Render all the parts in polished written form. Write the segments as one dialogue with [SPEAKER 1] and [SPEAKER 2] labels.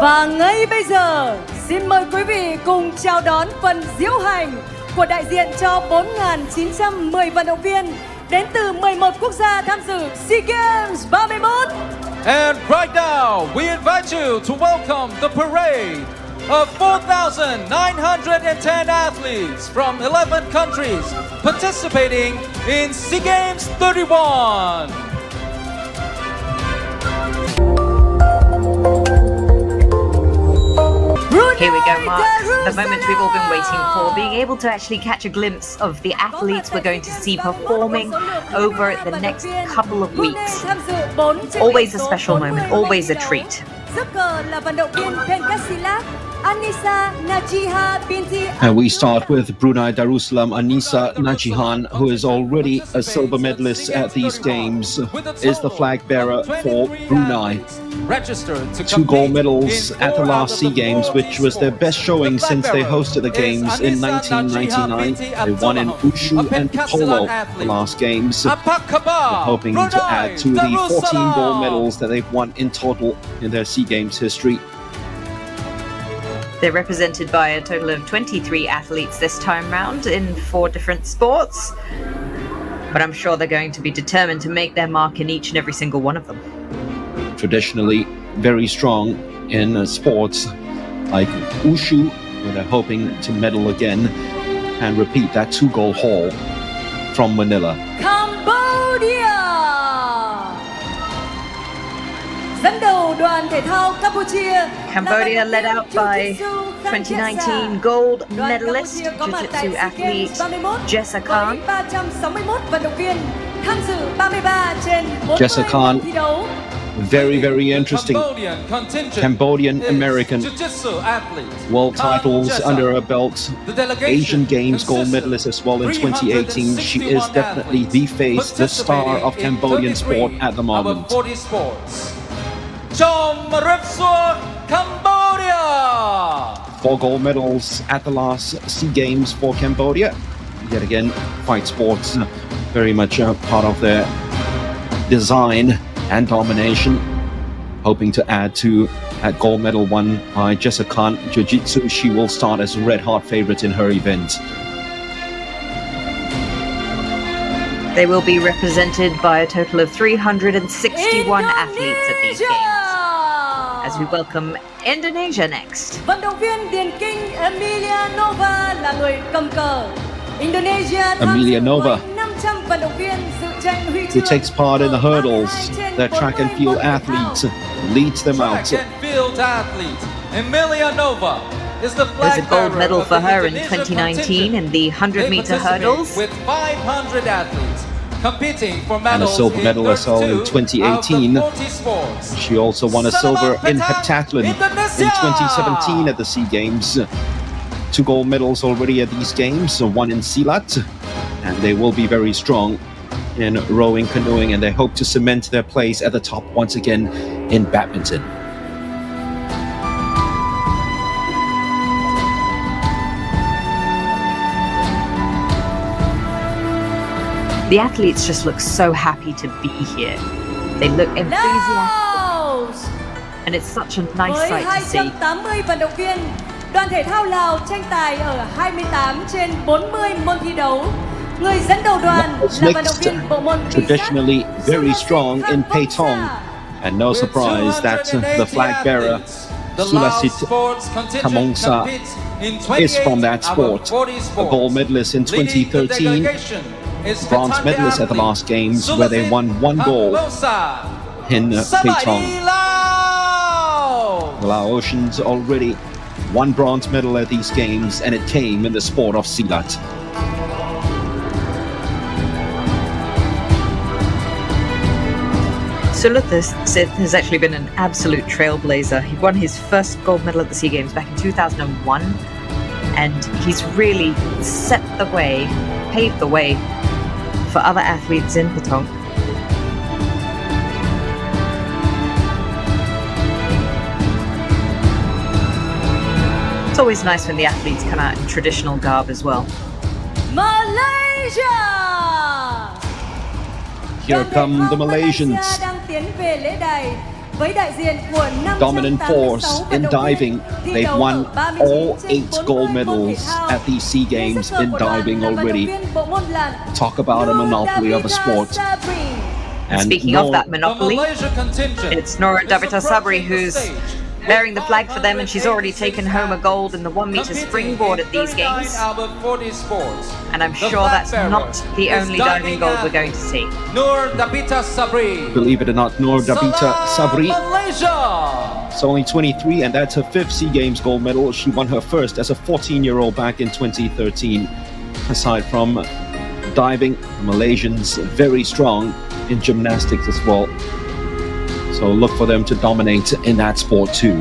[SPEAKER 1] Và ngay bây giờ, xin mời quý vị cùng chào đón phần diễu hành của đại diện cho 4.910 vận động viên đến từ 11 quốc gia tham dự SEA Games 31.
[SPEAKER 2] And right now, we invite you to welcome the parade of 4,910 athletes from 11 countries participating in SEA Games 31.
[SPEAKER 3] Here we go, Mark. The moment we've all been waiting for, being able to actually catch a glimpse of the athletes we're going to see performing over the next couple of weeks. Always a special moment, always a treat.
[SPEAKER 4] And we start with Brunei Darussalam Anissa Najihan, who is already a silver medalist at these games, is the flag bearer for Brunei. 2 gold medals at the last SEA Games, which was their best showing since they hosted the Games in 1999. They won in Wushu and Polo the last Games. They're hoping to add to the 14 gold medals that they've won in total in their SEA Games history.
[SPEAKER 3] They're represented by a total of 23 athletes this time round in 4 different sports. But I'm sure they're going to be determined to make their mark in each and every single one of them.
[SPEAKER 4] Traditionally very strong in sports like Wushu, where they're hoping to medal again and repeat that 2-goal haul from Manila.
[SPEAKER 1] Cambodia! Dẫn đầu đoàn thể thao Campuchia.
[SPEAKER 3] Cambodia led out by 2019 gold medalist jiu-jitsu athlete Jessa Khan.
[SPEAKER 1] 361 vận động viên tham dự 33 trên 40
[SPEAKER 4] Jessa Khan,
[SPEAKER 1] thi đấu.
[SPEAKER 4] very interesting Cambodian American, world titles under her belt, Asian Games gold medalist as well in 2018. She is definitely the face, the star of Cambodian sport at the moment.
[SPEAKER 2] Cambodia!
[SPEAKER 4] 4 gold medals at the last SEA Games for Cambodia. Yet again, fight sports very much part of their design and domination. Hoping to add to that gold medal won by Jessa Khan Jiu-Jitsu. She will start as a red-hot favorite in her event.
[SPEAKER 3] They will be represented by a total of 361 athletes at these games. As we welcome Indonesia next.
[SPEAKER 1] Vận động viên điền kinh Emilia Nova là người cầm cờ. Indonesia
[SPEAKER 4] Emilia Nova,
[SPEAKER 1] 500 vận động viên dự tranh huy
[SPEAKER 4] who
[SPEAKER 1] chương.
[SPEAKER 4] takes part in the hurdles, their track and field athletes, leads them out.
[SPEAKER 2] Track and field athlete Emilia Nova is the flag
[SPEAKER 3] There's a gold
[SPEAKER 2] bearer
[SPEAKER 3] medal
[SPEAKER 2] of
[SPEAKER 3] for
[SPEAKER 2] the
[SPEAKER 3] her in
[SPEAKER 2] Indonesian
[SPEAKER 3] 2019 in the 100-meter hurdles.
[SPEAKER 2] With 500 athletes competing for
[SPEAKER 4] And a
[SPEAKER 2] medals
[SPEAKER 4] silver medal as well in 2018. She also won a silver in heptathlon in 2017 at the SEA Games. 2 gold medals already at these games, 1 in Silat, and they will be very strong in rowing, canoeing, and they hope to cement their place at the top once again in badminton.
[SPEAKER 3] The athletes just look so happy to be here. They look enthusiastic, and it's such a nice
[SPEAKER 1] Với
[SPEAKER 3] sight to see.
[SPEAKER 1] 280 vận động viên, đoàn thể thao Lào tranh tài ở 28 trên 40 môn thi đấu. Người dẫn đầu đoàn là vận động viên bộ môn
[SPEAKER 4] Traditionally very strong in Paytong, and no surprise that the flag bearer Sulasit Kamongsa is from that sport. A gold medalist in 2013, bronze medalist at the last Games where they won 1 gold in Paytong. The Laotians already 1 bronze medal at these Games, and it came in the sport of Silat.
[SPEAKER 3] Suluthis has actually been an absolute trailblazer. He won his first gold medal at the SEA Games back in 2001, and he's really set the way, paved the way for other athletes in Paytong. It's always nice when the athletes come out in traditional garb as well.
[SPEAKER 1] Malaysia!
[SPEAKER 4] Here come the Malaysians.
[SPEAKER 1] Đang tiến về lễ đài với đại diện của
[SPEAKER 4] dominant force in diving. They've won all 8 gold medals at these SEA Games in diving already. Talk about a monopoly of a sport. And
[SPEAKER 3] Speaking of that monopoly,
[SPEAKER 2] Malaysia contingent
[SPEAKER 3] it's Nora
[SPEAKER 2] is at the
[SPEAKER 3] Davita
[SPEAKER 2] front
[SPEAKER 3] Sabri
[SPEAKER 2] of the
[SPEAKER 3] who's
[SPEAKER 2] stage
[SPEAKER 3] bearing the
[SPEAKER 2] with
[SPEAKER 3] flag for them, and she's already taken home a gold in the 1 meter
[SPEAKER 2] competing
[SPEAKER 3] springboard
[SPEAKER 2] in
[SPEAKER 3] at these
[SPEAKER 2] 39
[SPEAKER 3] games.
[SPEAKER 2] out of 40 sports.
[SPEAKER 3] And I'm
[SPEAKER 2] The
[SPEAKER 3] sure
[SPEAKER 2] flag
[SPEAKER 3] that's
[SPEAKER 2] bearer
[SPEAKER 3] not the
[SPEAKER 2] is
[SPEAKER 3] only diving gold we're going to see.
[SPEAKER 2] Noor Dabita Sabri.
[SPEAKER 4] believe it or not, Noor Davita Sabri
[SPEAKER 2] Malaysia.
[SPEAKER 4] is only 23, and that's her 5th SEA Games gold medal. She won her first as a 14-year-old back in 2013. Aside from diving, Malaysians very strong in gymnastics as well. So look for them to dominate in that sport too.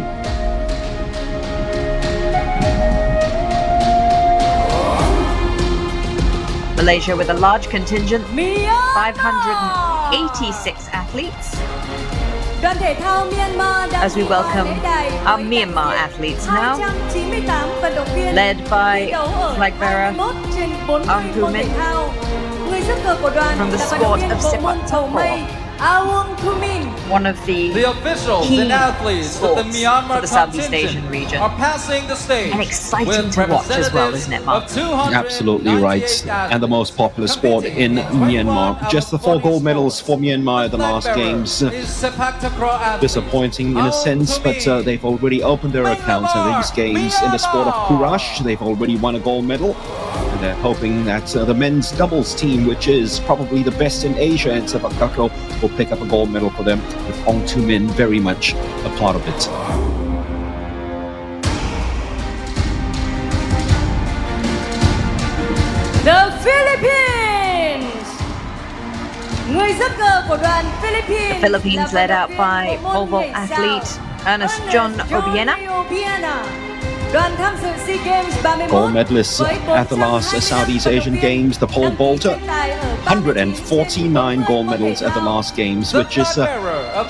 [SPEAKER 3] Malaysia with a large contingent,
[SPEAKER 1] Myanmar.
[SPEAKER 3] 586 athletes.
[SPEAKER 1] Đoàn thể thao Myanmar đã
[SPEAKER 3] As we welcome
[SPEAKER 1] lễ đài
[SPEAKER 3] our
[SPEAKER 1] với
[SPEAKER 3] Myanmar
[SPEAKER 1] đại diện
[SPEAKER 3] athletes now,
[SPEAKER 1] 298 vận động viên
[SPEAKER 3] led by
[SPEAKER 1] thi đấu ở
[SPEAKER 3] flag bearer
[SPEAKER 1] 21 trên 40
[SPEAKER 3] Aung Thu
[SPEAKER 1] môn thể
[SPEAKER 3] Min
[SPEAKER 1] thao. Người dẫn cờ của đoàn
[SPEAKER 3] from the
[SPEAKER 1] là vận động
[SPEAKER 3] sport
[SPEAKER 1] viên
[SPEAKER 3] of
[SPEAKER 1] bộ môn
[SPEAKER 3] sepak
[SPEAKER 1] cầu mây Aung Thu Min.
[SPEAKER 3] one of
[SPEAKER 2] The
[SPEAKER 3] the
[SPEAKER 2] officials
[SPEAKER 3] key
[SPEAKER 2] and athletes of the
[SPEAKER 3] sports
[SPEAKER 2] Myanmar
[SPEAKER 3] for the Southeast
[SPEAKER 2] contingent
[SPEAKER 3] Asian region.
[SPEAKER 2] are passing the stage.
[SPEAKER 3] And exciting
[SPEAKER 2] with
[SPEAKER 3] to watch as well, isn't it, Mark?
[SPEAKER 2] representatives of 298
[SPEAKER 4] Absolutely right. And the most popular sport in Myanmar. Just the 4 gold medals for Myanmar at the last games. Disappointing in a sense, but they've already opened their accounts in these games in the sport of Courage. They've already won a gold medal. And they're hoping that the men's doubles team, which is probably the best in Asia in sepak takraw, will pick up a gold medal for them, with Aung Thu Min very much a part of it.
[SPEAKER 1] The Philippines. Người dẫn cờ của đoàn Philippines.
[SPEAKER 3] The Philippines
[SPEAKER 1] là
[SPEAKER 3] led
[SPEAKER 1] vận
[SPEAKER 3] out
[SPEAKER 1] động viên
[SPEAKER 3] by
[SPEAKER 1] bộ môn
[SPEAKER 3] pole vault
[SPEAKER 1] nhảy sao
[SPEAKER 3] athlete Ernest John Obiena.
[SPEAKER 1] Đoàn tham dự SEA Games 31
[SPEAKER 4] Gold medalists
[SPEAKER 1] với
[SPEAKER 4] at the last
[SPEAKER 1] 425
[SPEAKER 4] Southeast
[SPEAKER 1] vận động
[SPEAKER 4] Asian
[SPEAKER 1] viên
[SPEAKER 4] Games, the pole
[SPEAKER 1] đăng ký
[SPEAKER 4] vaulter.
[SPEAKER 1] tranh tài ở
[SPEAKER 4] 149 gold medals at the last games, which is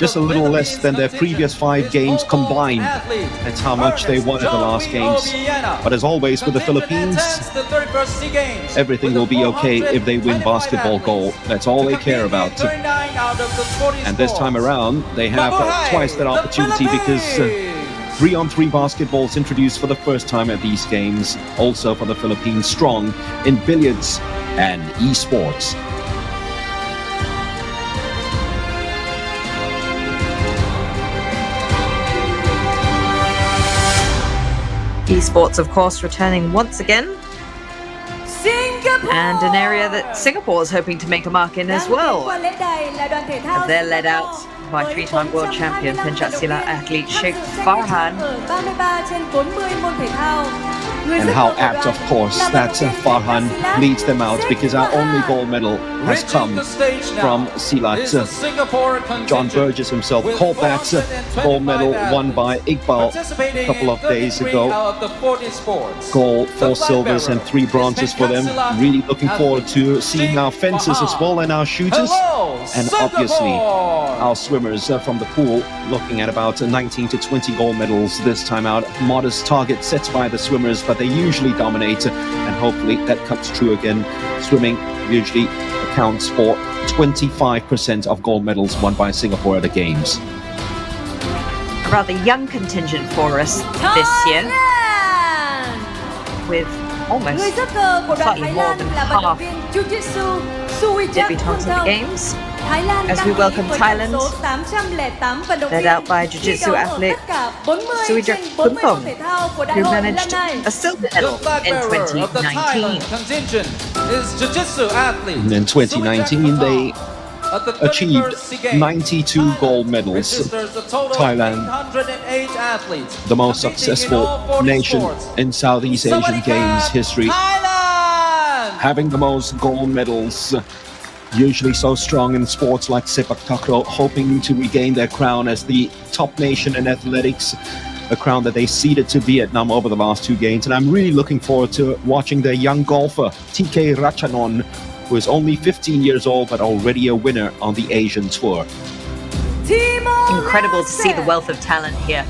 [SPEAKER 4] just a little less than their previous 5 games combined. That's how much they won at the last games. But as always with the Philippines, everything will be okay if they win basketball gold. That's all they care about. And this time around, they have twice that opportunity because 3-on-3 basketballs introduced for the first time at these games. Also for the Philippines, strong in billiards and esports.
[SPEAKER 3] Esports, of course, returning once again,
[SPEAKER 1] Singapore.
[SPEAKER 3] and an area that Singapore is hoping to make a mark in as well. As they're led out by 3-time world champion Pencak athlete Sheikh Farhan.
[SPEAKER 4] And how apt, of course, that Farhan leads them out, because our only gold medal has come from Silat. John Burgess himself called that gold medal won by Iqbal a couple of days ago. Gold, 4 silvers and 3 bronzes for them. Really looking forward to seeing our fencers as well, and our shooters, and obviously our swimmers from the pool, looking at about 19 to 20 gold medals this time out. Modest target set by the swimmers, but they usually dominate, and hopefully that comes true again. Swimming usually accounts for 25% of gold medals won by Singapore at the Games.
[SPEAKER 3] A rather young contingent for us this year, with almost
[SPEAKER 1] Người dẫn cờ của đoàn
[SPEAKER 3] slightly
[SPEAKER 1] Thái
[SPEAKER 3] more
[SPEAKER 1] Lan
[SPEAKER 3] than
[SPEAKER 1] là vận động
[SPEAKER 3] half
[SPEAKER 1] viên Jiu-Jitsu Suwijat
[SPEAKER 3] debutants at the Games.
[SPEAKER 1] Thái Lan
[SPEAKER 3] As
[SPEAKER 1] đăng
[SPEAKER 3] we
[SPEAKER 1] ký
[SPEAKER 3] welcome
[SPEAKER 1] với
[SPEAKER 3] Thailand,
[SPEAKER 1] tổng số 808 vận động
[SPEAKER 3] led
[SPEAKER 1] viên
[SPEAKER 3] out by
[SPEAKER 1] thi
[SPEAKER 3] Jiu-Jitsu
[SPEAKER 1] đấu ở
[SPEAKER 3] athlete
[SPEAKER 1] tất cả 40
[SPEAKER 3] Suwijat
[SPEAKER 1] trên 40 môn
[SPEAKER 3] Kumpong,
[SPEAKER 1] thể thao của đại
[SPEAKER 3] who
[SPEAKER 1] hội lần
[SPEAKER 3] managed
[SPEAKER 1] này.
[SPEAKER 3] a silver medal in 2019.
[SPEAKER 2] Contingent is jiu-jitsu athletes.
[SPEAKER 4] And in 2019, they achieved 92 gold medals. Thailand, the most successful nation in Southeast Asian Games history, having the most gold medals. Usually so strong in sports like sepak takraw, hoping to regain their crown as the top nation in athletics, a crown that they ceded to Vietnam over the last 2 games. And I'm really looking forward to watching their young golfer, TK Ratchanon, who is only 15 years old but already a winner on the Asian Tour.
[SPEAKER 3] Incredible to see the wealth of talent here.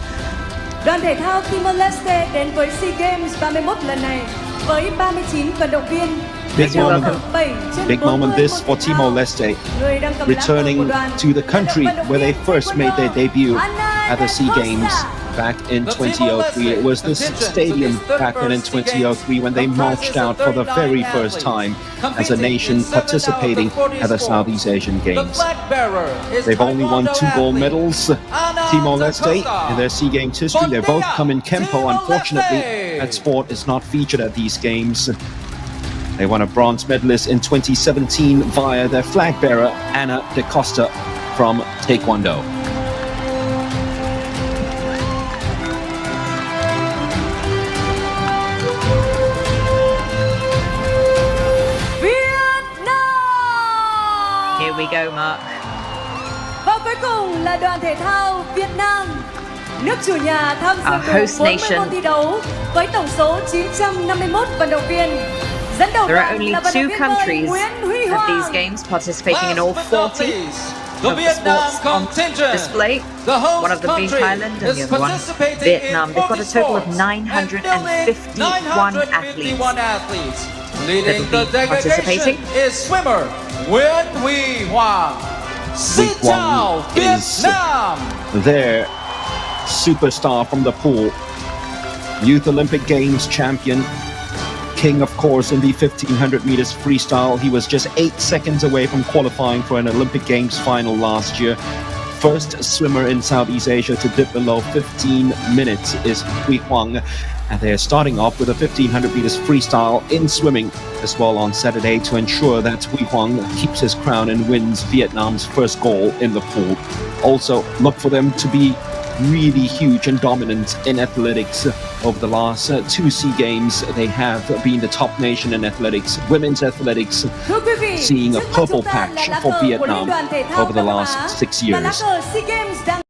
[SPEAKER 1] Đoàn thể thao Timor Leste đến với SEA Games 31 lần này với 39 vận động viên,
[SPEAKER 4] Big
[SPEAKER 3] You're
[SPEAKER 4] moment.
[SPEAKER 3] welcome.
[SPEAKER 4] Big moment this for Timor-Leste, returning to the country where they first made their debut at the SEA Games back in 2003. It was this stadium back then in 2003 when they marched out for the very first time as a nation participating at the Southeast Asian Games. They've only won 2 gold medals, Timor-Leste, in their SEA Games history. They both come in Kempo. Unfortunately, that sport is not featured at these games. They won a bronze medalist in 2017 via their flag bearer, Anna De Costa from Taekwondo.
[SPEAKER 3] Here we go, Mark.
[SPEAKER 1] Và cuối cùng là đoàn thể thao Việt Nam. Nước chủ nhà tham dự
[SPEAKER 3] Our
[SPEAKER 1] đủ
[SPEAKER 3] host
[SPEAKER 1] 40
[SPEAKER 3] nation.
[SPEAKER 1] môn thi đấu với tổng số 951 vận động viên. Dẫn đầu
[SPEAKER 3] There are
[SPEAKER 1] đoàn
[SPEAKER 3] only
[SPEAKER 1] là vận động
[SPEAKER 3] 2
[SPEAKER 1] viên
[SPEAKER 3] countries
[SPEAKER 1] Nguyễn Huy
[SPEAKER 3] at these
[SPEAKER 1] Hoàng.
[SPEAKER 3] games participating in all 40
[SPEAKER 2] the
[SPEAKER 3] of the
[SPEAKER 2] Vietnam
[SPEAKER 3] sports on
[SPEAKER 2] contingent.
[SPEAKER 3] display.
[SPEAKER 2] The host
[SPEAKER 3] One of them being
[SPEAKER 2] country
[SPEAKER 3] Thailand and
[SPEAKER 2] is
[SPEAKER 3] the other one
[SPEAKER 2] participating
[SPEAKER 3] Vietnam.
[SPEAKER 2] in
[SPEAKER 3] They've got a
[SPEAKER 2] 40
[SPEAKER 3] total of
[SPEAKER 2] sports and filming
[SPEAKER 3] 951 athletes.
[SPEAKER 2] 951 athletes. Leading
[SPEAKER 3] that will
[SPEAKER 2] the
[SPEAKER 3] be
[SPEAKER 2] delegation
[SPEAKER 3] participating.
[SPEAKER 2] is swimmer Nguyễn Huy Hoàng. Xin
[SPEAKER 4] Huy
[SPEAKER 2] chào
[SPEAKER 4] Hoàng
[SPEAKER 2] Việt
[SPEAKER 4] is
[SPEAKER 2] Nam.
[SPEAKER 4] their superstar from the pool. Youth Olympic Games champion. King, of course, in the 1500 meters freestyle. He was just 8 seconds away from qualifying for an Olympic Games final last year. First swimmer in Southeast Asia to dip below 15 minutes is Huy Hoàng. And they're starting off with a 1500 meters freestyle in swimming as well on Saturday to ensure that Huy Hoàng keeps his crown and wins Vietnam's first goal in the pool. Also, look for them to be really huge and dominant in athletics. Over the last 2 SEA Games, they have been the top nation in athletics, women's athletics,
[SPEAKER 1] Thưa quý vị,
[SPEAKER 4] seeing a
[SPEAKER 1] trước mắt
[SPEAKER 4] purple
[SPEAKER 1] chúng ta là
[SPEAKER 4] patch
[SPEAKER 1] lá
[SPEAKER 4] for
[SPEAKER 1] cờ của Liên
[SPEAKER 4] Vietnam
[SPEAKER 1] đoàn thể thao
[SPEAKER 4] over the
[SPEAKER 1] Đông Nam
[SPEAKER 4] last
[SPEAKER 1] Á
[SPEAKER 4] 6
[SPEAKER 1] và lá
[SPEAKER 4] years.
[SPEAKER 1] cờ SEA Games đang